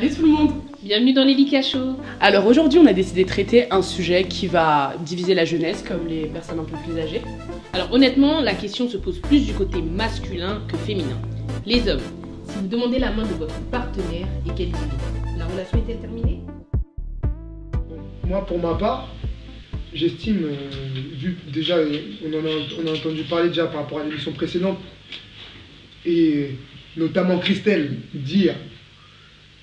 Salut tout le monde. Bienvenue dans les Lika Show. Alors aujourd'hui on a décidé de traiter un sujet qui va diviser la jeunesse comme les personnes un peu plus âgées. Alors honnêtement, la question se pose plus du côté masculin que féminin. Les hommes, si vous demandez la main de votre partenaire et qu'elle dit non, la relation est-elle terminée? Moi pour ma part, j'estime, vu déjà, on a entendu parler déjà par rapport à l'émission précédente, et notamment Christelle dire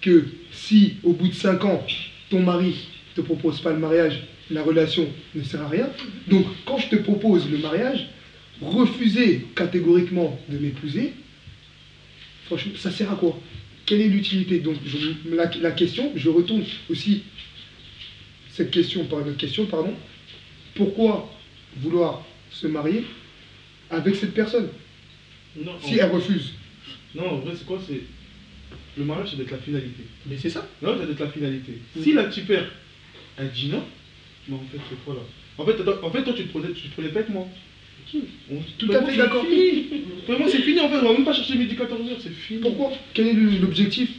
que si au bout de 5 ans, ton mari ne te propose pas le mariage, la relation ne sert à rien. Donc quand je te propose le mariage, refuser catégoriquement de m'épouser, franchement, ça sert à quoi? Quelle est l'utilité? Donc la question, je retourne aussi cette question par une autre question, pardon. Pourquoi vouloir se marier avec cette personne non, si elle refuse? Non, en vrai, c'est quoi? C'est le mariage, ça doit être la finalité. Mais c'est ça. Non, ça doit être la finalité. Si là tu perds, elle dit non, mais en fait, c'est quoi là? En fait, toi, tu te prenais pas avec moi. Tout à fait d'accord. Pour moi, c'est fini en fait. On va même pas chercher midi 14h, c'est fini. Pourquoi? Quel est l'objectif?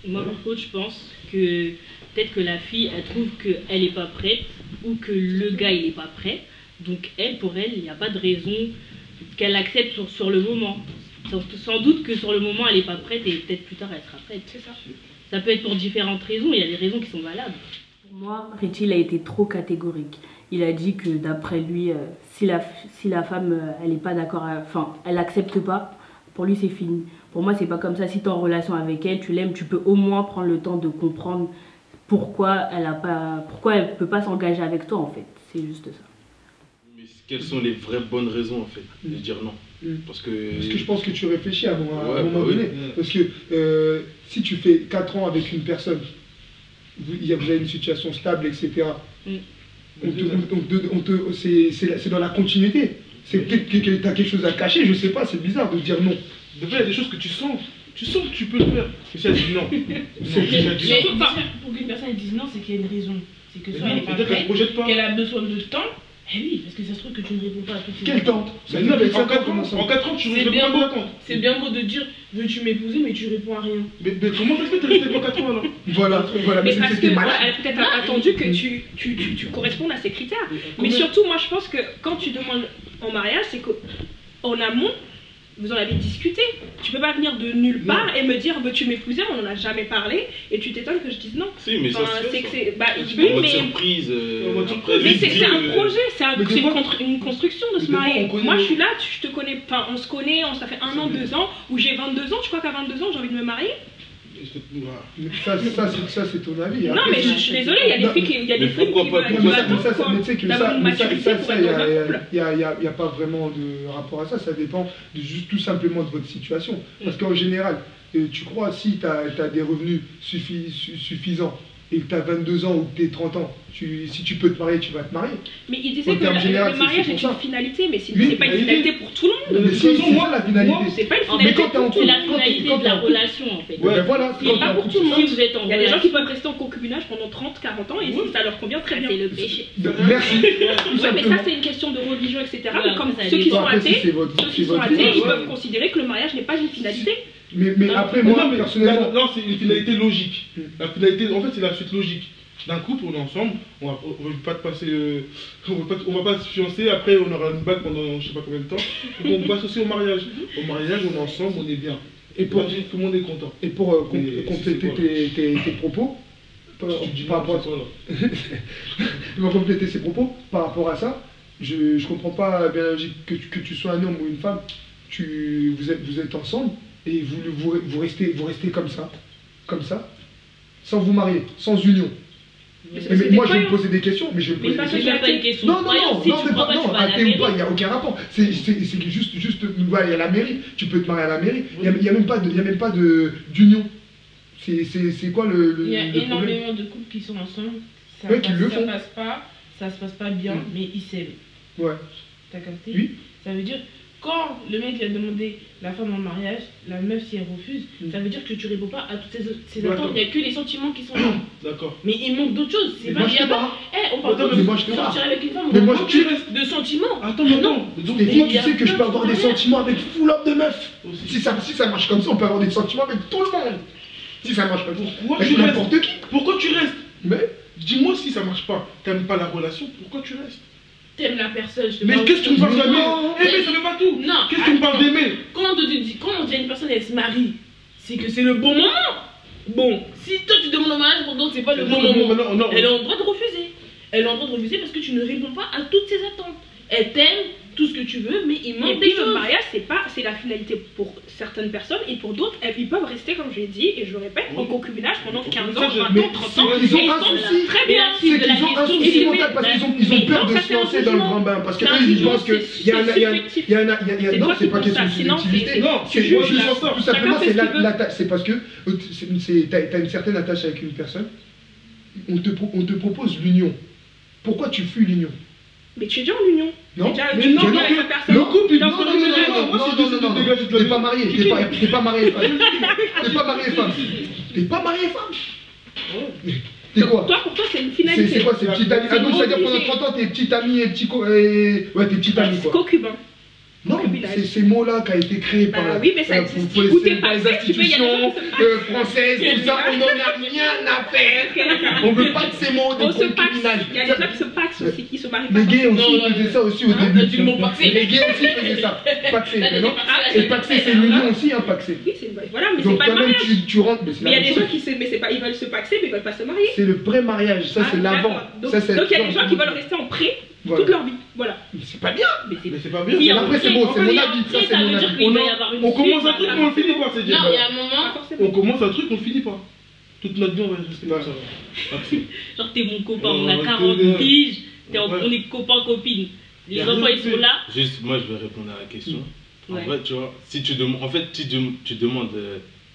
Moi, par contre, je pense que peut-être que la fille, elle trouve qu'elle n'est pas prête ou que le gars, il n'est pas prêt. Donc, pour elle, il n'y a pas de raison qu'elle accepte sur le moment. Sans doute que sur le moment, elle n'est pas prête et peut-être plus tard, elle sera prête. C'est ça. Ça peut être pour différentes raisons. Il y a des raisons qui sont valables. Pour moi, Richie a été trop catégorique. Il a dit que d'après lui, si la femme, elle n'est pas d'accord, enfin, elle n'accepte pas, pour lui, c'est fini. Pour moi, c'est pas comme ça. Si tu es en relation avec elle, tu l'aimes, tu peux au moins prendre le temps de comprendre pourquoi elle ne peut pas s'engager avec toi, en fait. C'est juste ça. Mais quelles sont les vraies bonnes raisons, en fait, de dire non? Parce que je pense que tu réfléchis à un moment oui. donné. Parce que si tu fais 4 ans avec une personne, vous avez une situation stable, etc. C'est dans la continuité. C'est peut-être que tu as quelque chose à cacher, je sais pas, c'est bizarre de dire non. De fait, il y a des choses que tu sens que tu peux le faire. Et si elle dit non. Surtout pour qu'une personne dise non, c'est qu'il y a une raison. C'est que soit elle n'est pas prête, qu'elle a besoin de temps. Eh oui, parce que ça se trouve que tu ne réponds pas à toutes ces Quel temps? En 4 ans, tu réponds pas à temps. C'est bien beau de dire veux-tu m'épouser, mais tu réponds à rien. Mais comment ça se fait que tu restes pas 4 ans alors? Voilà, mais parce que elle a peut-être attendu que tu correspondes à ces critères. Mais surtout, moi je pense que quand tu demandes en mariage, c'est qu'en amont, vous en avez discuté. Tu peux pas venir de nulle part et me dire veux-tu m'épouser, on en a jamais parlé et tu t'étonnes que je dise non. Si, mais ça c'est que c'est surprise. Mais c'est un projet, c'est une construction de se marier. Moi je suis là, je te connais, enfin on se connaît, ça fait 1 an, 2 ans, où j'ai 22 ans, tu crois qu'à 22 ans j'ai envie de me marier? Ça c'est ton avis. Non mais je suis désolée, il y a des filles qui il n'y a pas vraiment de rapport à ça, ça dépend juste tout simplement de votre situation. Parce qu'en général, tu crois, si tu as des revenus suffisants et que tu as 22 ans ou que tu es 30 ans, si tu peux te marier, tu vas te marier. Mais il disait que le mariage est une finalité, mais c'est pas une finalité pour tout le monde. Mais c'est moi la finalité. C'est pas une finalité, c'est la finalité de la relation en fait. Ouais, voilà, c'est pas pour tout le monde. Il y a des gens qui peuvent rester en concubinage pendant 30, 40 ans et si ça leur convient très bien. C'est le péché. Merci. Ouais, mais ça c'est une question de religion, etc. Mais comme ceux qui sont athées, ils peuvent considérer que le mariage n'est pas une finalité. Mais après, moi, personnellement... Non, c'est une finalité logique. La finalité, en fait, c'est la suite logique. D'un couple, on est ensemble, on va pas te passer... on va pas se fiancer, après on aura une bague pendant je sais pas combien de temps. Donc on passe aussi au mariage. Au mariage, on est ensemble, on est bien. Et pour tout le monde est content. Et pour compléter tes propos, par rapport à compléter ses propos, par rapport à ça, je comprends pas bien la logique que tu sois un homme ou une femme, vous êtes ensemble, et vous restez comme ça, sans vous marier, sans union. Mais moi je vais me poser des questions, mais je vais me poser des questions. Non, athée ou pas, il n'y a aucun rapport. C'est juste, il y a la mairie, tu peux te marier à la mairie, il n'y a même pas d'union. C'est quoi le problème? Il y a énormément de couples qui sont ensemble, ça se passe pas bien, mais ils s'aiment. Ouais. T'as capté? Oui. Ça veut dire, quand le mec a demandé la femme en mariage, la meuf si elle refuse, ça veut dire que tu réponds pas à toutes ces attentes, il n'y a que les sentiments qui sont là. D'accord. Mais il manque d'autres choses, c'est pas qu'il y a pas... on parle pas de sortir avec une femme, mais moi de sentiments. Attends, non. Des fois tu sais que je peux avoir des sentiments avec full up de meufs. Si ça marche comme ça, on peut avoir des sentiments avec tout le monde. Si ça marche pas, Pourquoi mais tu n'importe restes qui. Pourquoi tu restes? Mais Dis-moi si ça marche pas, t'aimes pas la relation, pourquoi tu restes? T'aimes la personne, je te Mais parle- qu'est-ce que tu me parles Mais d'aimer? non. Aimer, ça fait pas tout. Non, Qu'est-ce que tu me parles d'aimer? quand on dit à une personne elle se marie, c'est que c'est le bon moment. Bon, si toi tu demandes au mariage pour d'autres, c'est pas le bon moment. Non, Elle est en droit de refuser. Elle est en droit de refuser parce que tu ne réponds pas à toutes ses attentes. Elle t'aime, tout ce que tu veux, mais il Et manque puis des le choses. mariage, c'est la finalité pour certaines personnes et pour d'autres, ils peuvent rester, comme je l'ai dit, et je le répète, en concubinage pendant 15 ans, 20 mais ans, 30 ans. c'est qu'ils ont et un ils sont souci. très Mais bien. la C'est suite de la qu'ils ont un question, souci c'est- mental parce qu'ils ont peur de se lancer dans le grand bain. Parce qu'eux, ils pensent qu'il y a un. Non, c'est pas question de subjectivité. Non, C'est moi, je juste, pense ça. tout simplement, Chacun fait c'est ce qu'il veut. l'attache. C'est parce que t'as une certaine attache avec une personne. On te propose l'union. Pourquoi tu fuis l'union? Mais tu es déjà en union. Non, Déjà, mais tu non, es mais avec la personne. le couple, il Non, est non, non, non, non, t'es pas marié, t'es pas marié, femme. T'es pas marié, femme. T'es pas marié, femme. T'es quoi? Toi, pour toi, c'est une finalité. C'est quoi, c'est petite amie? Ah donc, c'est-à-dire pendant 30 ans, t'es petite amie et ouais, t'es petite amie, quoi. Concubin. Non, concubinage. c'est ces mots-là qui a été créé Bah par oui, mais ça existe. pour Ou t'es les pas fait, tu peux y aller institutions dans françaises, tout ça, on n'en a rien à faire. On veut pas de ces mots de On se paxe. concubinage. Il y a des gens qui se paxent aussi, qui se marient pas. Les gays aussi Non, non, faisaient ça aussi au Hein, début. t'as dit le mot paxé. Les gays aussi faisaient ça. Paxé, T'as mais dit non. paxé, Et paxé, c'est une union aussi, hein, paxé. Oui, voilà, mais c'est Donc pas le toi-même, mariage. tu rentres, mais c'est Mais il y la a des même gens chose. qui se, mais c'est pas, ils veulent se paxer, mais ils veulent pas se marier. C'est le pré-mariage, ça c'est Ah, l'avant. d'accord. Donc Ça, c'est il y a des gens qui veulent rester en pré Voilà. toute leur vie. Voilà. Mais c'est pas bien. Mais c'est Mais c'est pas bien. Oui, Mais après, c'est bon, c'est mon avis. Ça, c'est Ça mon veut dire avis. qu'il va y avoir une On commence un suite. truc, mais on le finit pas, c'est dire. Non, il y a un pas moment. forcément. On commence un truc, on le finit pas. Toute notre vie, on va rester comme ça. Paxé. Genre, t'es mon copain, on Ouais, a 40 ouais. piges, Ouais. on est copains, copines. Les Y a enfants, rien ils de sont fait. là. Juste, moi, je vais répondre à la question. En Ouais. vrai, tu vois, si tu demandes, en fait, si tu demandes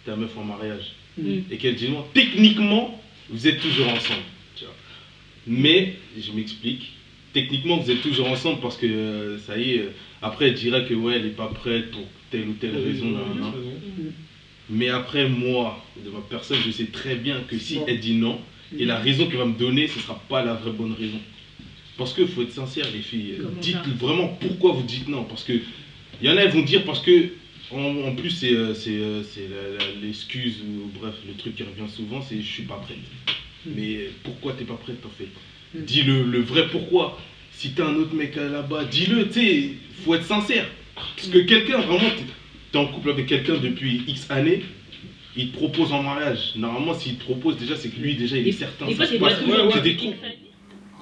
ta meuf en mariage Mm. et qu'elle dit non, techniquement, vous êtes toujours ensemble. Tu vois. Mais, je m'explique, techniquement, vous êtes toujours ensemble parce que ça y est, après, elle dira que ouais, elle n'est pas prête pour telle ou telle raison. nan, nan, nan. Mais après, moi, de ma personne, je sais très bien que si elle dit non, et la raison qu'elle va me donner, ce ne sera pas la vraie bonne raison. Parce qu'il faut être sincère, les filles. Comment Dites ça vraiment pourquoi vous dites non. Parce que il y en a, elles vont dire parce que, en plus, c'est l'excuse, ou bref, le truc qui revient souvent, c'est je suis pas prête. Mais pourquoi t'es pas prête en fait? Dis le vrai pourquoi. Si t'as un autre mec là-bas, dis-le, tu sais, faut être sincère. Parce que quelqu'un, vraiment, t'es en couple avec quelqu'un depuis X années, il te propose en mariage. Normalement, s'il te propose, déjà, c'est que lui, déjà, il est certain. Des fois, Ça c'est se pas passe. toujours C'est des trous.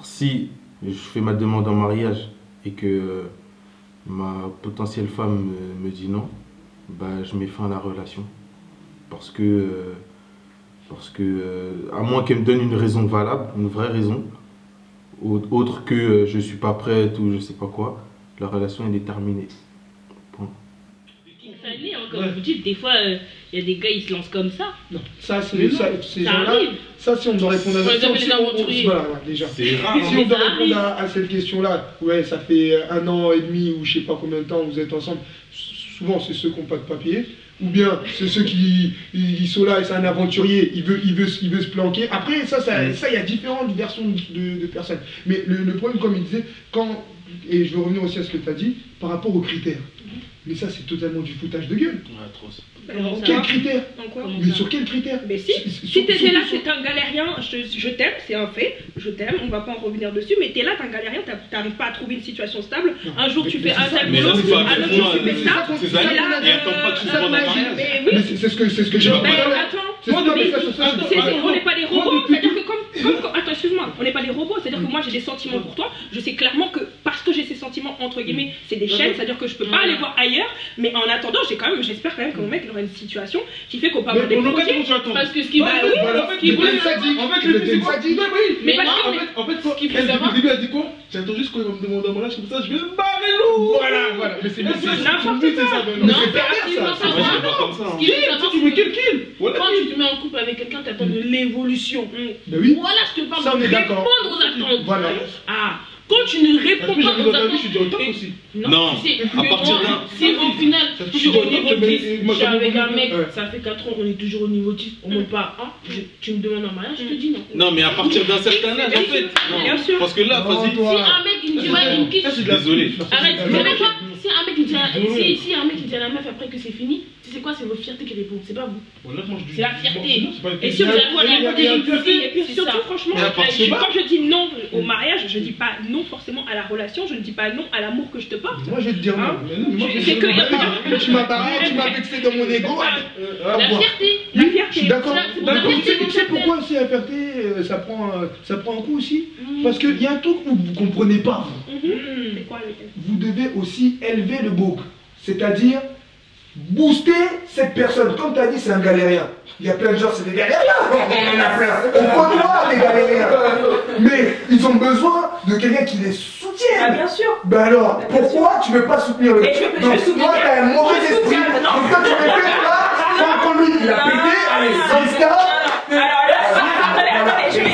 Si je fais ma demande en mariage et que ma potentielle femme me dit non, bah, je mets fin à la relation. Parce que à moins qu'elle me donne une raison valable, une vraie raison, autre que je suis pas prête ou je sais pas quoi, la relation elle est terminée. Point. Année, hein, comme vous dites, des fois, il y a des gars, ils se lancent comme ça. Non, ça, Mais c'est non, ces ça gens-là. arrive. Ça, si on doit répondre à Ouais, ça, j'avais si les on- aventuriers. voilà, ouais, déjà. C'est rare. Si hein. on doit ça répondre arrive. à cette question-là, ouais, ça fait 1 an et demi ou je sais pas combien de temps vous êtes ensemble, souvent c'est ceux qui n'ont pas de papier, ou bien c'est ceux qui ils sont là et c'est un aventurier, il veut se planquer. Après, ça, il y a différentes versions de personnes. Mais le problème, comme il disait, et je veux revenir aussi à ce que tu as dit, par rapport aux critères. Mais ça, c'est totalement du foutage de gueule. Ouais, atroce. Comment ça Quels va critères? En quoi Comment Mais ça sur quels critères? Mais si, Sur- t'étais sur- là, sur- t'es un galérien, je t'aime, c'est un fait, je t'aime, on va pas en revenir dessus, mais t'es là, t'es un galérien, t'arrives pas à trouver une situation stable, Non. un jour tu Mais fais c'est un ça. tel Mais boulot, ça, c'est pas un avec autre moi, jour tu fais c'est ça, ça qu'on- ces c'est années, là, et attends pas que tu ça, sois dans magie. mariage. Mais Mais oui, c'est ce que j'ai Mais dit. mais tout à l'heure. attends, C'est ça, mais ça, on n'est pas des robots, c'est-à-dire que attends, excuse-moi, on n'est pas des robots, c'est-à-dire que moi j'ai des sentiments pour toi, je sais clairement que parce que j'ai ces sentiments, entre guillemets, c'est des chaînes, c'est-à-dire que je peux pas aller voir ailleurs, mais en attendant, j'espère quand même que mon mec il aura une situation qui fait qu'on peut avoir Mais des on aucun projets. tu attends. Parce que ce qui va. oui, Voilà. En fait, Il le était début, sadique. en fait, Il le début, était c'est quoi? sadique. Mais oui. Mais Mais parce non, que- En fait, quoi? qu'il faut Elle, depuis savoir- le début, elle dit quoi? J'attends juste quand il va me demander un mariage, comme ça, je vais me barrer l'eau. Voilà. Mais c'est n'importe c'est ça. Mais Non, c'est pervers, il faut ça. savoir. Moi, je fais pas comme ça. hein. Ce qu'il faut savoir, Tu mets quel kill? Voilà. quand tu te mets en couple avec quelqu'un, tu attends de l'évolution. Ben oui. Voilà, je te parle Ça, on de est d'accord. répondre aux attentes. Voilà. Ah, quand tu ne Parce réponds que pas j'arrive aux dans ta vie, je attentes. suis déjà au top aussi. Non, tu sais, à partir moi, d'un- si au final, Ça se je suis fait au niveau que 10, moi, je suis ça me avec un convient. mec, Ouais. ça fait 4 ans, on est toujours au niveau 10, on monte pas à 1, tu me demandes un mariage, je te dis non. Non, mais à partir d'un certain âge, en fait. Bien Non. sûr. Parce que là, Non, vas-y. toi. Si un mec il me dit ouais, il me quitte, Ça, c'est de la- Désolé. arrête, tu sais même pas, si un mec mec qui dit si un mec qui dit à la meuf après que c'est fini, c'est quoi? C'est votre fierté qui répond, c'est pas vous. Honnêtement, je dis. C'est la fierté. Non, c'est pas une Et si vous fierté. avez la fierté d'une fille, et puis C'est surtout, ça. franchement, Et à part ce quand je dis non au mariage, je dis pas non forcément à la relation, je ne dis pas non à l'amour que je te porte. Moi, je vais te dire non. Hein? Mais non, mais moi, je vais te C'est dire que non. y a pas- Tu m'as barré, tu m'as vexé dans mon ego. La fierté, la Je fierté. suis d'accord. C'est pour la D'accord. fierté, Tu sais pourquoi aussi la fierté, ça prend un coup aussi? Parce qu'il y a un truc que vous ne comprenez pas. C'est quoi le thème? Vous devez aussi élever le bouc. C'est-à-dire booster cette personne. Comme tu as dit, c'est un galérien. Il y a plein de gens, c'est des galériens. On en a plein. On côtoie des galériens. Mais ils ont besoin de quelqu'un qui les soutienne. Ah, bien sûr. Ben alors, pourquoi tu ne veux pas soutenir le Mais je Donc, soutenir. toi, tu as un mauvais Je esprit. soutiens, non. Donc, toi, tu répètes là, quand lui, il a pété, allez, Insta. Alors là, attendez, je vais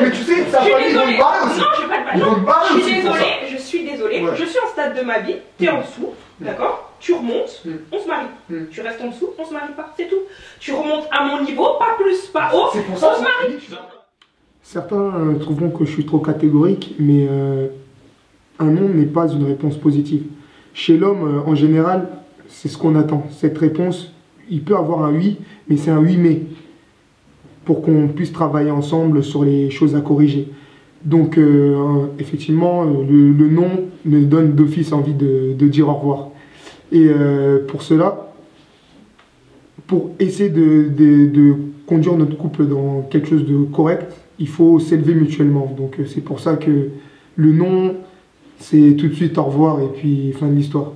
Mais tu sais, sa Je suis famille, ils vont désolée. te barrer aussi. Non, je vais pas te Ils vont te barrer Je aussi. suis pour ça. désolée, je suis désolée. Ouais. Je suis en stade de ma vie, t'es en dessous, d'accord? Tu remontes, Mm. on se marie. Mm. Tu restes en dessous, on se marie pas, c'est tout. Tu remontes à mon niveau, pas plus, pas haut, C'est pour on ça se marie. Certains trouveront que je suis trop catégorique, mais un non n'est pas une réponse positive. Chez l'homme, en général, c'est ce qu'on attend. Cette réponse, il peut avoir un oui, mais c'est un oui mais, pour qu'on puisse travailler ensemble sur les choses à corriger. Donc, effectivement, le non me donne d'office envie de dire au revoir. Et pour cela, pour essayer de conduire notre couple dans quelque chose de correct, il faut s'élever mutuellement. Donc c'est pour ça que le non, c'est tout de suite au revoir et puis fin de l'histoire. Bien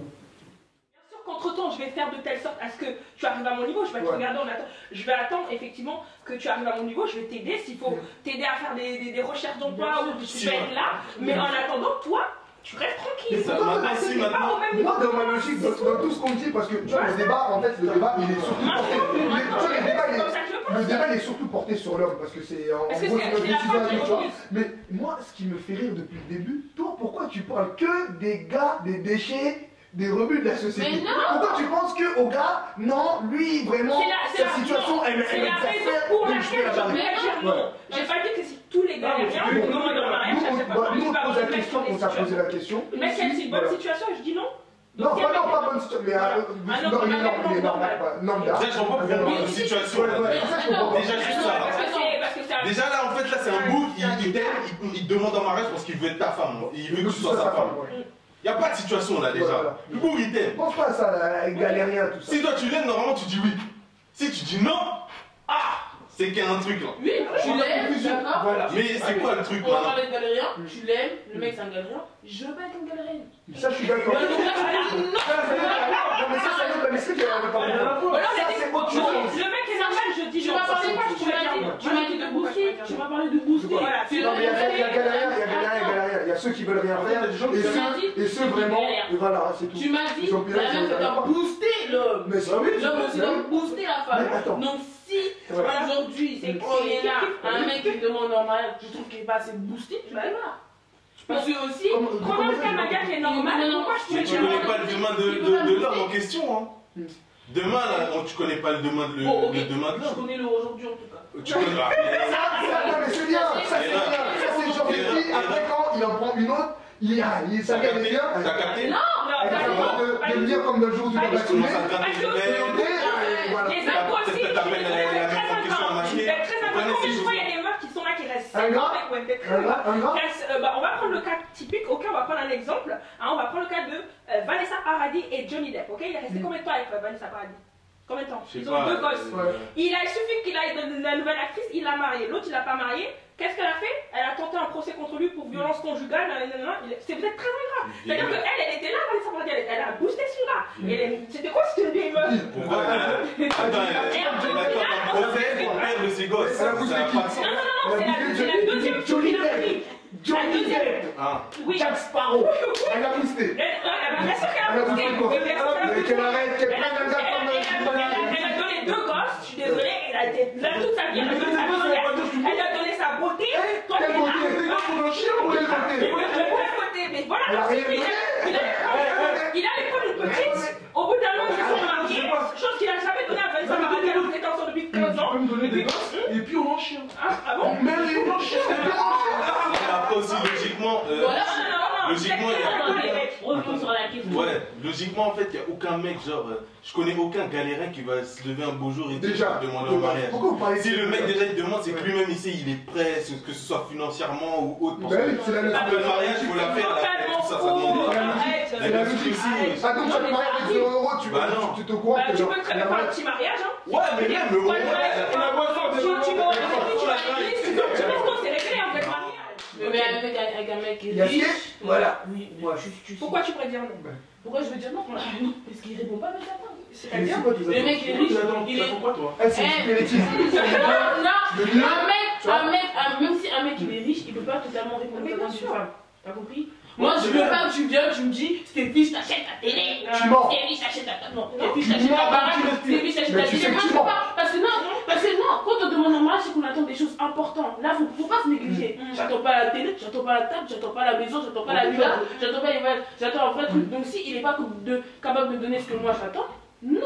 sûr qu'entre-temps, je vais faire de telle sorte à ce que tu arrives à mon niveau. Je vais te regarder en attendant. Je vais attendre effectivement que tu arrives à mon niveau. Je vais t'aider s'il faut t'aider à faire des recherches d'emploi ou tu peux être là. Mais en attendant, toi, tu restes tranquille. Ça pourquoi m'a ça merci T'es pas maintenant. au même niveau. Moi, dans ma logique, dans tout ce qu'on dit, parce que tu vois, le débat, en fait, le débat, il est surtout porté. Le débat, il est surtout porté sur l'homme, parce que c'est en Parce que gros c'est notre la décision femme à qui nous, tu vois. refuse. Mais moi, ce qui me fait rire depuis le début, toi, pourquoi tu parles que des gars, des déchets, des rebuts de la société? Mais non. Pourquoi tu penses que au gars, non, lui, vraiment, C'est sa situation, elle c'est la raison exagère, pour donc je vais laquelle la je vais barrer. dire non. J'ai pas dit que si tous les gars rien, on demande en mariage, à chaque fois. Nous, on pose la question, on t'a posé la question. Mais c'est une bonne situation et je dis non. Non, pas bonne situation, mais non, il est normal, norme d'art. Déjà, je comprends pas pourquoi une situation. Déjà, juste ça. Déjà là, en fait, là, c'est un bouc, il t'aime, il demande en mariage parce qu'il veut être ta femme. Il veut que tu sois sa femme. Il n'y a pas de situation là déjà. Le bouc, il t'aime. Pense pas à ça, là, galérien, tout ça. Si toi tu l'aimes, normalement tu dis oui. Si tu dis non, c'est qu'il y a un truc là. Oui, tu l'aimes, d'accord. Voilà. Mais c'est quoi le truc On va maintenant? parler de galérien, tu l'aimes, le mec c'est un galérien, je veux pas être une galérienne. Ça, je suis d'accord. Non, mais ça, c'est autre chose. Ça, c'est autre chose. Le mec est normal, je dis Tu non. m'as parlé quoi? Tu m'as dit de booster, tu m'as parlé de booster. Voilà, Tu Non, mais il y a l'aimes. galérien. Il y a ceux qui veulent rien faire et ceux vraiment. Et voilà, c'est tout. Tu m'as dit, Ils ont bien la meuf elle doit booster l'homme. Mais ça, oui, L'homme aussi doit booster la femme. Mais attends. Donc si aujourd'hui c'est qu'on est là, un mec qui demande en mariage, je trouve qu'il n'est pas assez boosté, je vais là. Parce que aussi, Comment le cas d'un gars qui est normal, pourquoi je Mais te tu connais pas le demain de l'homme en question. Hein. Demain, là, tu connais pas le demain de l'homme. je connais le aujourd'hui en tout cas. Tu connais pas. Non, mais c'est bien. Ça, c'est bien. Ça, c'est le genre de fille. Après, quand il en prend une autre, ça vient bien. T'as capté? Non, Elle est capable de me dire comme le jour où tu vas Tu vacciner. commences à te gratter les veines. Les impôts aussi, Peut-être t'appelles la meuf en question à masquer. très important. Combien de fois il y a des meufs qui sont là qui restent 5 ans avec ouais, très Un gars on va prendre le cas typique, ok, on va prendre un exemple. On va prendre le cas de Vanessa Paradis et Johnny Depp, ok. Il est resté combien de temps avec Vanessa Paradis? Combien de temps? Ils ont 2 gosses. Il suffit qu'il aille de la nouvelle actrice, il l'a marié. L'autre, il l'a pas marié. Qu'est-ce qu'elle a fait? Elle a tenté un procès contre lui pour violence conjugale. C'est peut-être très grave. C'est-à-dire qu'elle était là, Vanessa Paradis, elle a boosté ce là. C'était quoi cette vieille meuf? Pourquoi? Attends, un procès pour perdre ses gosses. Elle a boosté qui? Non, c'est la deuxième fille qu'il a pris. Johnny Depp. Oui. Jack Sparrow. Elle a boosté. Bien sûr qu'elle Elle a a boosté. boosté quoi? Qu'elle arrête, qu'elle prenne un gars comme Elle a donné 2 gosses, je suis désolée, elle a été là toute sa vie, elle a donné sa vie, elle a donné sa beauté. Toi, Quelle beauté? T'es là pour un chien ou quelle beauté? mais voilà, Elle a rien donné. il allait prendre une petite, au bout d'un an, ils se sont mariés, chose qu'il a jamais donnée à Vanessa Paradis alors qu'ils étaient ensemble depuis 15 ans. Tu peux me donner des gosses et puis on en chien. Ah bon? Mais les blanchis, c'est bien. Après aussi, logiquement, logiquement, il y a Revenons sur la question. Ouais, logiquement, en fait, il n'y a aucun mec, genre, je connais aucun galérien qui va se lever un beau jour et dire Déjà, demander en mariage. pourquoi vous parlez Si de- le mec déjà il demande, c'est que lui-même ici il est prêt, que ce soit financièrement ou autre. Parce Ben oui, que c'est la après le mariage, il faut la faire, la fête, tout ça, ça demande. C'est la logique. Ah donc tu vas te marier avec 0 €, tu te crois que Tu peux très bien faire un petit mariage, hein. Ouais, mais même le Ouais, mariage, ouais, la boisson, Tu vas au resto, tu vas à l'église, tu fais un petit resto, c'est réglé en fait, mariage. Mais avec un mec Il y a riche, ce voilà, oui, moi je Pourquoi tu pourrais dire non? Pourquoi je veux dire non? Parce qu'il répond pas à mes attentes. C'est-à-dire Le mec est riche, il est... Pourquoi toi? Eh, c'est une bêtise. Non, même si un mec il est riche, il peut pas totalement répondre aux attentes d'une femme. T'as compris? Moi je veux pas que tu viens, tu me dis, Stéphie, je t'achète ta télé. Tu mens. Stéphie, je t'achète ta table. Non, Stéphie, je t'achète ta baraque. Stéphie, je t'achète ta télé. Moi je peux pas. Parce que non, quand on demande en mariage, c'est qu'on attend des choses importantes. Là, faut pas se négliger. J'attends pas la télé, j'attends pas la table, j'attends pas la maison, j'attends pas la villa, j'attends pas les valeurs, j'attends un vrai truc. Donc si il est pas capable de donner ce que moi j'attends, non.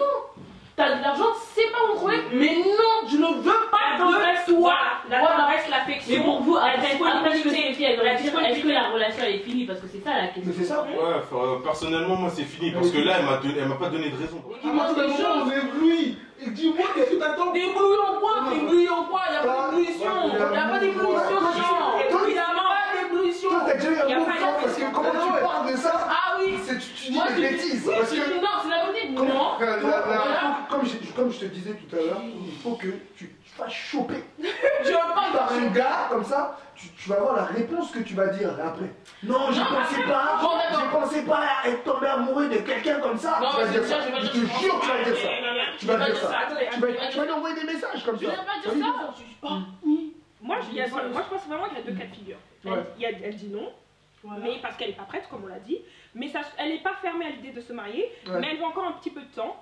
T'as de l'argent, c'est pas mon problème, mais non, je ne veux pas de toi. La reste l'affection. Mais pour vous, après ce que disponibilité. Sophie, elle doit dire, est-ce que la relation elle est finie? Parce que c'est ça la question. Mais c'est ça. Ouais, enfin, personnellement, moi c'est fini parce que là elle m'a pas donné de raison. À partir du moment où on est ébloui, et dis-moi qu'est-ce que t'attends. Ébloui en quoi? Ébloui en quoi? Y'a pas d'éblouisstion. Y'a pas d'éblouisstion, non. Évidemment, pas d'éblouisstion. Toi, t'as déjà eu un bon temps parce que comment tu parles de ça? Ah oui. Tu dis des bêtises. Parce que Non, c'est la vérité. Non. comme je te disais tout à l'heure, il faut que tu te fasses choper Je veux pas par un gars comme ça. Tu vas voir la réponse que tu vas dire après. Non, je pensais pas être tombé amoureux de quelqu'un comme ça. Non, Tu vas c'est dire ça, ça. je vais Je pas te dire ça. jure, tu vas dire ça. Tu vas dire ça. Tu vas lui Attendez. envoyer des messages comme Je ça. viens pas dire ça. Moi, je pense vraiment qu'il y a deux cas de figure. Ouais. Elle dit non, mais parce qu'elle n'est pas prête, comme on l'a dit. Mais ça, elle n'est pas fermée à l'idée de se marier, Ouais. mais elle veut encore un petit peu de temps,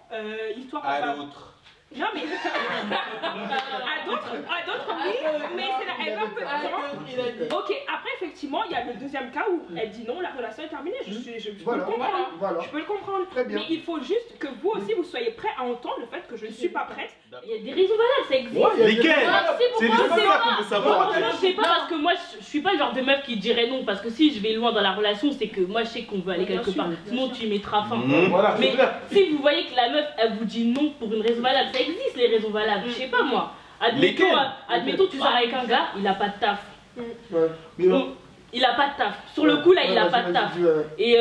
histoire qu'on À va- l'autre. Non, mais à d'autres, oui, mais elle veut un peu de temps. Ok, après, effectivement, il y a le deuxième cas où elle dit non, la relation est terminée. Je peux Voilà, le comprendre. voilà. Je peux le comprendre. Très bien. Mais il faut juste que vous aussi, vous soyez prêts à entendre le fait que je ne suis pas prête. Il y a des raisons valables, ça existe. Lesquels? C'est C'est pourquoi ça qu'on veut savoir. Non, je sais pas parce que moi je suis pas le genre de meuf qui dirait non parce que si je vais loin dans la relation c'est que moi je sais qu'on veut aller quelque part sinon tu y mettras fin. Voilà, Mais c'est clair. si vous voyez que la meuf elle vous dit non pour une raison valable, ça existe les raisons valables, je sais pas moi. Admettons tu sors avec un gars, il a pas de taf. Ouais. Donc, il a pas de taf. Sur le coup là il a pas de taf. Et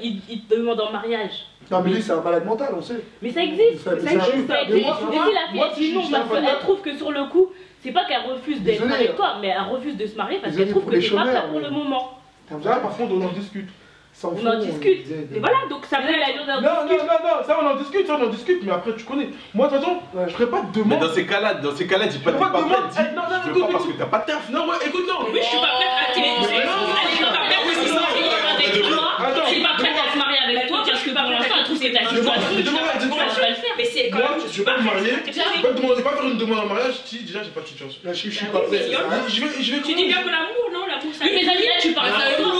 il te demande en mariage. Non, mais lui, c'est un malade mental, on sait. Mais ça existe, Ça ça existe. existe. Mais Et moi, si la fille elle dit non je parce suis un qu'elle trouve que sur le coup, c'est pas qu'elle refuse d'être Désolé, avec toi, mais elle refuse de se marier parce qu'elle Désolé trouve pour que les t'es pas chômeurs, prêt pour le moment. Ça, par contre, on en discute. Sans On fond, en discute. disait- Et voilà, donc ça Ça peut veut la être. dire Non, d'un non, non, ça on en discute, mais après tu connais. Moi, de toute façon, je ferai pas de Mais demande. dans ces cas-là, dis pas Mais t'es pas pas de prêt, demande. dis Eh, non, non, je veux écoute, pas parce que écoute. t'as pas de taf. Non, ouais, écoute, non. Oui, je suis pas prête à t'aider. Elle est pas prête à se marier avec toi. Attends. Elle est pas prête à se marier avec toi parce que pour l'instant elle trouve que ta situation tu vas le faire. Mais c'est quand Moi, même. je vais pas me marier. Je vais pas faire une demande en mariage si déjà j'ai pas de situation. Là, je suis pas prêt. Je vais Tu dis bien que l'amour, non? L'amour, ça. Oui mais Daniel tu parles sérieusement.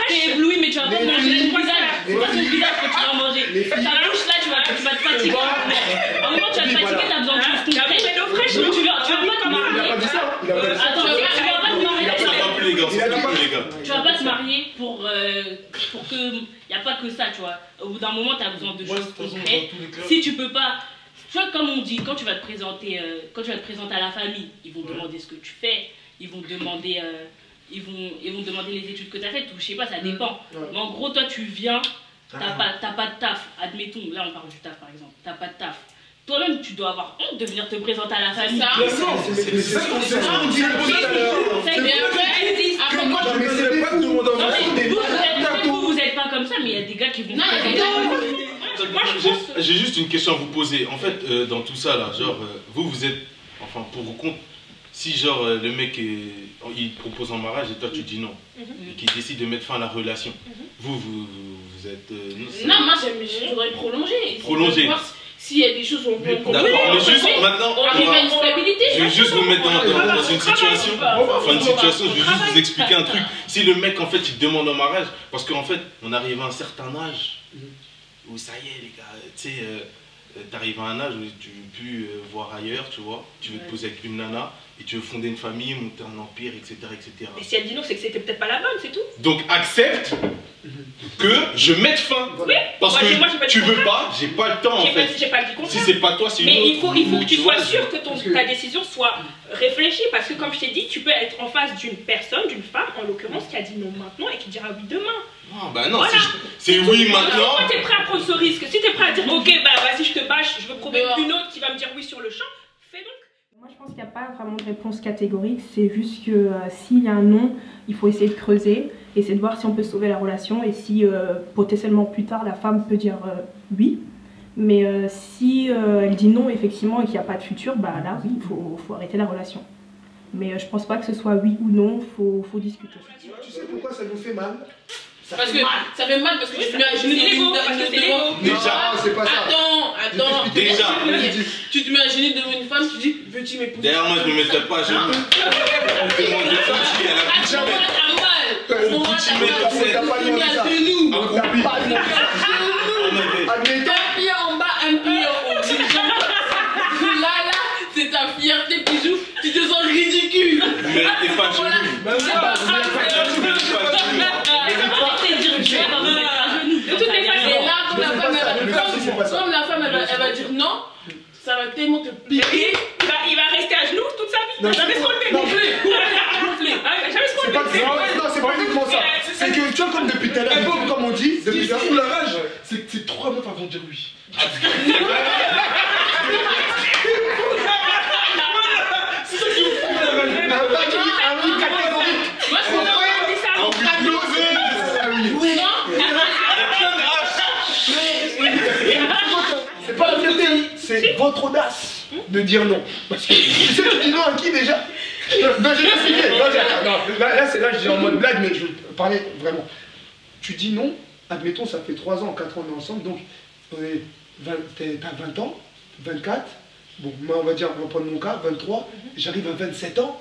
T'es ébloui mais tu vas pas manger ton visage. C'est pas ton visage que tu vas manger. Ta bouche là tu vas te fatiguer. En même temps tu vas te fatiguer, t'as besoin de choses T'as concrètes. pris l'eau fraîche, non? Tu vas pas te Il a marier. pas dit ça. Il a pas dit ça. Attends, tu vas pas te marier. Ça va plus les gars, ça va plus les gars. Tu vas pas te marier pour que y a pas que ça, tu vois. Au bout d'un moment, tu as besoin de Moi, de choses toute façon, concrètes. dans tous les cas. Si tu peux pas, tu vois comme on dit, quand tu vas te présenter à la famille, ils vont demander ce que tu fais, ils vont demander ils vont demander les études que tu as faites ou je sais pas, ça dépend. Ouais. Mais en gros, toi tu viens, t'as pas de taf. Admettons, là on parle du taf par exemple. T'as pas de taf. Toi-même, tu dois avoir honte de venir te présenter à la famille. ça. Mais non, c'est ça qu'on dit tout à l'heure. Ça existe. Après, moi, Non, mais c'est pas de demande en Non, mariage. mais vous êtes pas comme ça, mais il y a des gars qui vont. Non, se mais présenter. Moi, je pense. J'ai juste une question à vous poser. En fait, dans tout ça là, genre, vous êtes, enfin, pour vous compte, si genre le mec il propose en mariage et toi tu dis non, et qu'il décide de mettre fin à la relation, vous êtes. Non, moi, je voudrais prolonger. Prolonger. Voir s'il y a des choses où on peut. D'accord, mais juste maintenant, On arrive à une stabilité. je vais juste vous mettre dans une situation, enfin une situation, je vais juste vous expliquer un truc. Si le mec en fait il demande en mariage, parce qu'en fait on arrive à un certain âge, où ça y est les gars, tu sais, t'arrives à un âge où tu veux plus voir ailleurs, tu vois, tu veux te poser avec une nana, et tu veux fonder une famille, monter un empire, etc. etc. Mais si elle dit non, c'est que c'était peut-être pas la bonne, c'est tout. Donc accepte que je mette fin. Oui, parce que moi, j'ai pas dit tu veux contraire. pas, j'ai pas le temps en fait. J'ai pas dit contraire. Si c'est pas toi, c'est une mais autre. Mais il faut que tu sois vois, sûr que ta décision soit réfléchie, parce que comme je t'ai dit, tu peux être en face d'une personne, d'une femme en l'occurrence, qui a dit non maintenant et qui dira oui demain. Non, bah non, voilà. c'est oui maintenant. Si toi t'es prêt à prendre ce risque, si t'es prêt à dire ok, bah vas-y, je te bâche, je veux prouver une autre qui va me dire oui sur le champ, fais donc. Moi je pense qu'il n'y a pas vraiment de réponse catégorique, c'est juste que s'il y a un non, il faut essayer de creuser, essayer de voir si on peut sauver la relation et si potentiellement plus tard la femme peut dire oui. Mais si elle dit non effectivement et qu'il n'y a pas de futur, bah là oui, il faut arrêter la relation. Mais je pense pas que ce soit oui ou non, faut discuter. Tu sais pourquoi ça nous fait mal? Parce que ça fait mal parce que tu te mets à genoux devant. Déjà, c'est pas ça. Attends. Déjà. Tu te mets à genoux devant une femme, tu dis veux-tu m'épouser? D'ailleurs, moi je me mettrais pas à genoux. On fait manger ça aussi à la Tu as mal. Un pied en bas, un pied en haut. Là, c'est ta fierté qui joue. Tu te sens ridicule. Mais t'es pas genoux. Comme la femme elle va dire non, ça va tellement te piquer. Il va rester à genoux toute sa vie. Il va jamais se relever. Non, c'est pas uniquement ça. C'est que tu vois, comme depuis tout à l'heure, comme on dit, depuis tout à l'heure, la rage, c'est que c'est 3 meufs avant de dire oui. C'est ça qui me fout la rage. Un oui catégorique. Moi je comprends ça. En plus c'est pas la fierté, c'est votre audace de dire non. Parce que tu sais, tu dis non à qui déjà? Non, je vais t'expliquer. Là, je dis en mode blague, mais je vais parler vraiment. Tu dis non, admettons, ça fait 3 ans, 4 ans on est ensemble, donc t'as 20 ans, 24, bon, moi on va dire, on va prendre mon cas, 23, j'arrive à 27 ans,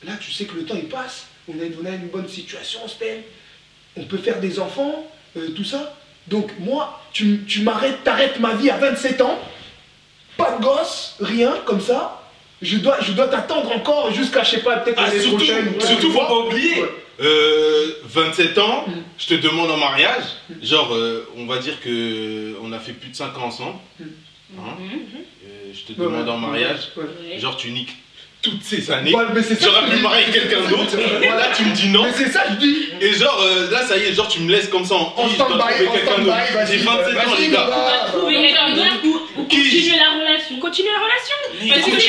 là tu sais que le temps il passe, on a une bonne situation, on se t'aime, on peut faire des enfants, tout ça. Donc moi, tu t'arrêtes ma vie à 27 ans, pas de gosse, rien, comme ça. Je dois t'attendre encore jusqu'à, je sais pas, peut-être l'année prochaine. Surtout, faut pas oublier, 27 ans, je te demande en mariage, genre, on va dire que on a fait plus de 5 ans ensemble, hein, je te demande en mariage, genre tu niques toutes ces années, j'aurais pu marier quelqu'un d'autre, là tu me dis non. Mais c'est ça je dis. Et genre, là ça y est, genre tu me laisses comme ça en je dois trouver quelqu'un d'autre. J'ai 27 ans les gars. Trouver quelqu'un d'autre ou continuer la relation. Continuer la relation. Parce que si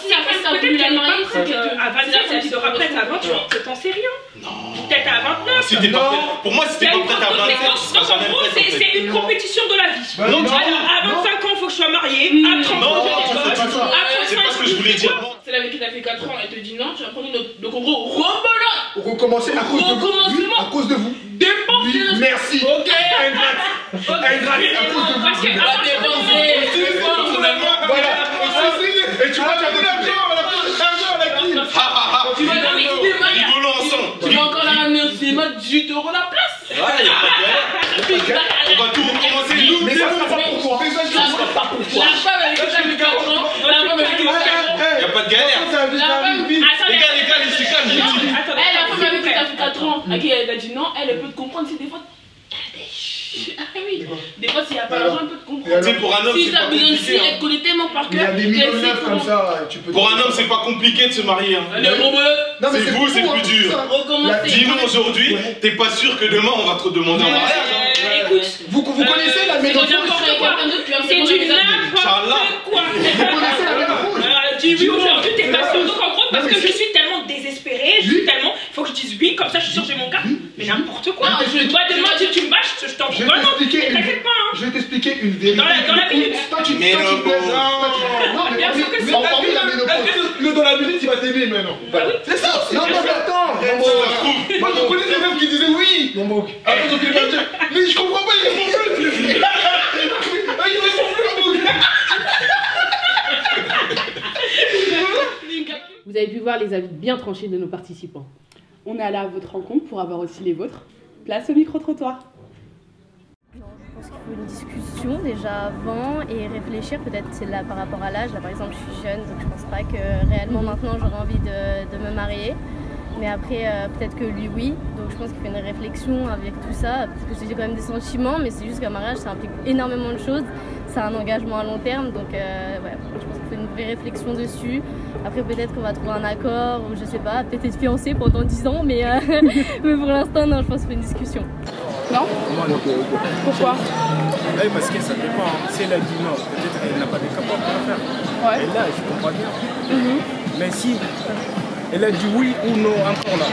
ça fait ça peut-être qu'elle n'est pas prête. À 27, elle sera prête à 28, t'en sais rien. Non. Peut-être à 29. Si t'es pas prête, pour moi si t'es pas prête à 27, tu seras jamais prête. En fait. C'est une compétition de la vie. Non, à 25 ans, il faut que je sois mariée. À 30 ans, c'est pas ce que je voulais dire. C'est la vie qui t'a fait 4 ans, elle te dit non, tu vas prendre une autre. Donc en gros, rebelote. Recommencer à cause de vous. À cause de vous. Dépense. Oui, merci. Ok. Ingrate. À cause de vous. Parce que va dépenser. Voilà. Et tu vois, tu as de l'argent. Tu vas dans les cinémas. Rigolons ensemble. Tu vas encore la ramener au cinéma, 18 € la place. Ouais, y'a pas de galère. On va tout recommencer. Mais ça sera pas pour toi. Ça sera pas pour toi. La femme avec qui t'as fait 4 ans. La femme avec qui t'as fait 4 ans. Y'a pas de galère. La femme. Les gars, les calmes. La femme avec qui t'as fait 4 ans, à qui elle a dit non, elle peut te comprendre si des fois. Ah oui, des fois s'il n'y a pas l'argent, elle peut te comprendre. Tu sais, pour un homme, si c'est t'as pas besoin de compliqué. elle connaît tellement par Il y a cœur. des millions neufs comme ça, tu peux. Pour un homme, c'est pas compliqué de se marier. Allez, rebelote. Non, mais C'est vous, c'est plus dur. Recommencer. Dis-nous aujourd'hui, t'es pas sûr que demain on va te demander en mariage. Écoute, Vous connaissez la méthode c'est n'importe quoi. C'est du n'importe quoi. Vous connaissez la méthode. Dis oui aujourd'hui, t'es pas sûr. Donc en gros, parce que je suis tellement désespérée, il faut que je dise oui, comme ça je suis sûre que j'ai mon cas. Mais n'importe quoi. Moi demain, si tu me bâches, je t'en Je vois. vais Non, t'expliquer t'inquiète pas. une vérité. Dans la minute. Toi, tu Mais non, Bien sûr que c'est. hormis la ménopause. Le dans la minute, il va t'aimer maintenant. C'est ça. Non, mais attends. Moi, je connais des meufs qui disaient oui. Mon bouc. Après, donc il va dire, mais je comprends pas, il répond plus. Il répond plus, mon bouc. Vous avez pu voir les avis bien tranchés de nos participants. On est allé à votre rencontre pour avoir aussi les vôtres. Place au micro-trottoir. Non, faut une discussion déjà avant et réfléchir. Peut-être c'est là par rapport à l'âge. Là par exemple je suis jeune donc je pense pas que réellement maintenant j'aurais envie de me marier. Mais après peut-être que lui oui. Donc je pense qu'il fait une réflexion avec tout ça. Parce que j'ai quand même des sentiments mais c'est juste qu'un mariage ça implique énormément de choses. C'est un engagement à long terme donc ouais, je pense qu'il faut une vraie réflexion dessus. Après peut-être qu'on va trouver un accord ou je sais pas, peut-être être fiancé pendant 10 ans mais, mais pour l'instant non je pense qu'il faut une discussion. Non? Pourquoi? Oui, parce que ça dépend. Si elle a dit non, peut-être qu'elle n'a pas de capable de le faire. Ouais. Et là, je comprends bien. Mais si elle a dit oui ou non encore là,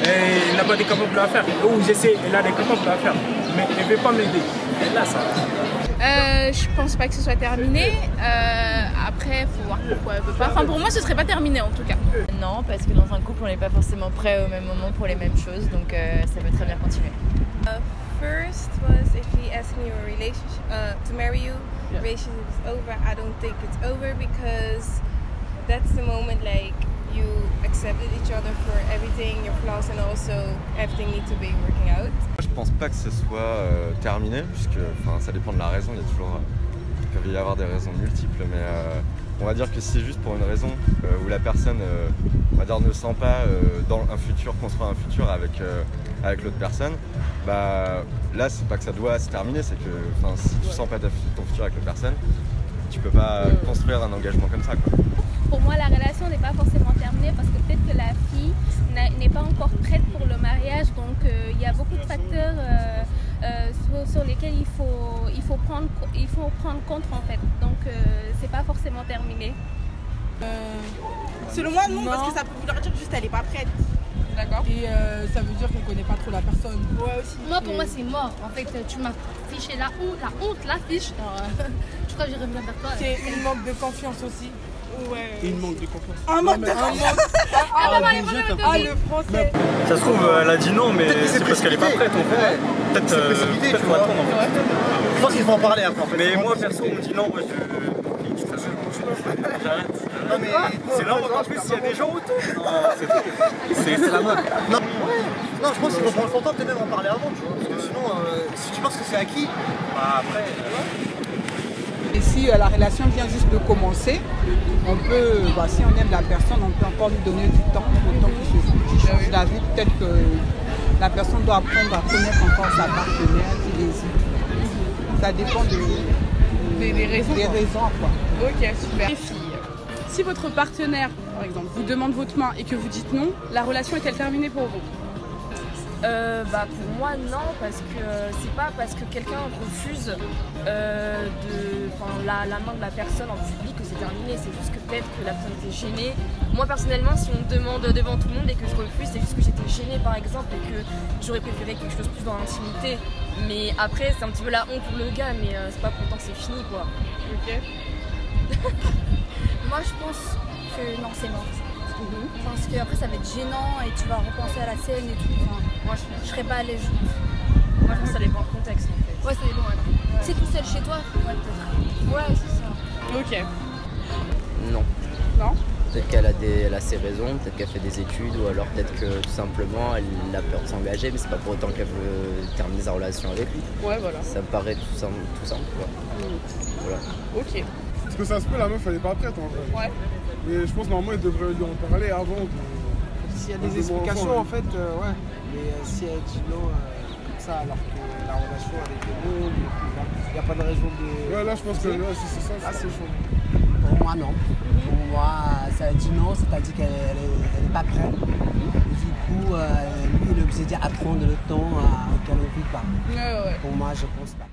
et elle n'a pas de capable de la faire, ou j'essaie, elle a des capables de la faire, mais elle ne veut pas m'aider. Et là, ça. Je pense pas que ce soit terminé. Après, il faut voir pourquoi elle veut pas. Enfin, pour moi, ce serait pas terminé en tout cas. Non, parce que dans un couple, on n'est pas forcément prêt au même moment pour les mêmes choses, donc ça peut très bien continuer. First was if he asked me a relationship to marry you, relationship is over. I don't think it's over because that's the moment like you accepted each other for everything, your flaws, and also everything needs to be working out. Je pense pas que ce soit terminé, puisque ça dépend de la raison. Il y a toujours, il peut y avoir des raisons multiples, mais on va dire que si c'est juste pour une raison où la personne, on va dire, ne sent pas dans un futur, construire un futur avec l'autre personne, bah là c'est pas que ça doit se terminer, c'est que si tu sens pas ton futur avec l'autre personne, tu peux pas construire un engagement comme ça, quoi. Pour moi, la relation n'est pas forcément terminée parce que peut-être que la fille n'est pas encore prête pour le mariage. Donc, il y a beaucoup de facteurs sur lesquels il faut prendre compte en fait. Donc, c'est pas forcément terminé. Selon moi, non, parce que ça peut vouloir dire juste qu'elle n'est pas prête. D'accord. Et ça veut dire qu'elle connaît pas trop la personne. Ouais, aussi. Moi, pour moi, c'est mort. En fait, tu m'as fiché la honte, l'affiche. Je crois que je reviens vers toi. C'est une manque de confiance aussi. Ouais. Et une manque de confiance. Un manque de confiance. Le français. Ça se trouve, elle a dit non, mais c'est parce qu'elle est pas prête en fait. Peut-être faut attendre en fait. Je pense qu'il faut en parler après en fait. Mais moi perso, on me dit non, moi j'arrête. Non mais c'est là en plus il y a des gens autour. C'est la mode. Non, je pense qu'il faut prendre son temps peut-être même en parler avant, tu vois. Parce que sinon, si tu penses que c'est acquis, bah après. Et si la relation vient juste de commencer, on peut, si on aime la personne, on peut encore lui donner du temps, le temps qu'il change d'avis. Peut-être que la personne doit apprendre à connaître encore sa partenaire, ses désirs. Ça dépend des raisons. Des raisons, quoi. Ok, super. Les filles, si votre partenaire, par exemple, vous demande votre main et que vous dites non, la relation est-elle terminée pour vous? Pour moi non, parce que c'est pas parce que quelqu'un refuse la main de la personne en public que c'est terminé, c'est juste que peut-être que la personne était gênée. Moi personnellement, si on me demande devant tout le monde et que je refuse, c'est juste que j'étais gênée par exemple et que j'aurais préféré quelque chose plus dans l'intimité. Mais après c'est un petit peu la honte pour le gars, mais c'est pas pour autant que c'est fini quoi. Ok. Moi je pense que non, c'est mort. Parce qu'après ça va être gênant et tu vas repenser à la scène et tout. Enfin, moi je serais pas à l'aise. Moi je pense que ça dépend du contexte en fait. Ouais, c'est bon. Ouais. C'est tout seul chez toi? Ouais, peut-être. Ouais, c'est ça. Ok. Non. Non? Peut-être qu'elle a ses raisons, peut-être qu'elle fait des études ou alors peut-être que tout simplement elle a peur de s'engager, mais c'est pas pour autant qu'elle veut terminer sa relation avec lui. Ouais, voilà. Ça me paraît tout simple. Voilà. Ok. Parce que ça se peut, la meuf elle est pas prête en vrai. Ouais. Mais je pense normalement il devrait lui en parler avant. S'il y a des explications en fait, ouais. Mais si elle dit non comme ça alors que la relation elle était bonne, il n'y a pas de raison de. Ouais, là je pense que c'est ça. Ah, c'est chaud. Pour moi non. Pour moi ça dit non, c'est-à-dire qu'elle n'est pas prête. Du coup, lui il est obligé d'apprendre le temps qu'elle ne vit pas. Ouais. Pour moi je pense pas.